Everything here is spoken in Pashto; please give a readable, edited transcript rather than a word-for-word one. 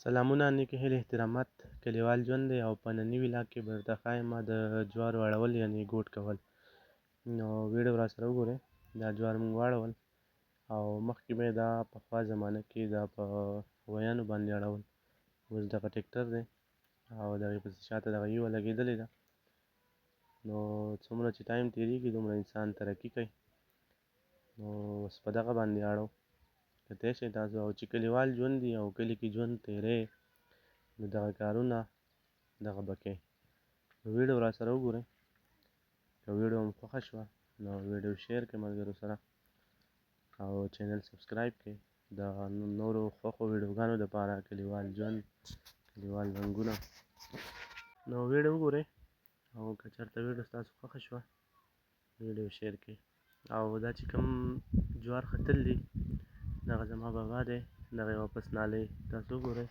سلامونه نیکې هیلې احترامات کلیوال ژوند دی او په ننني ولاګ کې به درته ښایم د جوارو اړول یعنې ګوټ کول. نو ویډیو راسره وګورئ. دا جوار موږ واړول او مخکې به یې دا پخوا زمانه کې دا په ویانو باندې اړول. اوس دغه ټیکټر دی او د هغې پسې شاته دغه یوه لګېدلې ده. نو څومره چې ټایم تېرېږي دومره انسان ترقي کوي. نو اوس په دغه باندې اړو کتلی شئ تاسو. او چې کلیوال ژوند وي او کلي کې ژوند تېروئ نو دغه کارونه دغه به کوئ. نو ویډیو راسره وګورئ. که ویډیو مو خوښه شوه نو ویډیو شیر کړئ ملګرو سره او چینل سبسکرایب کړئ د نورو خوښو ویډیوګانو دپاره. کلیوال ژوند، کلیوال رنګونه. نو ویډیو وګورئ او که چېرته ویډیو ستاسو خوښه شوه ویډیو شیر کړئ. او دا چې کوم جوار ختل دي دغه زما بابا دی، دغه یې واپس نالۍ تاسو وګورئ.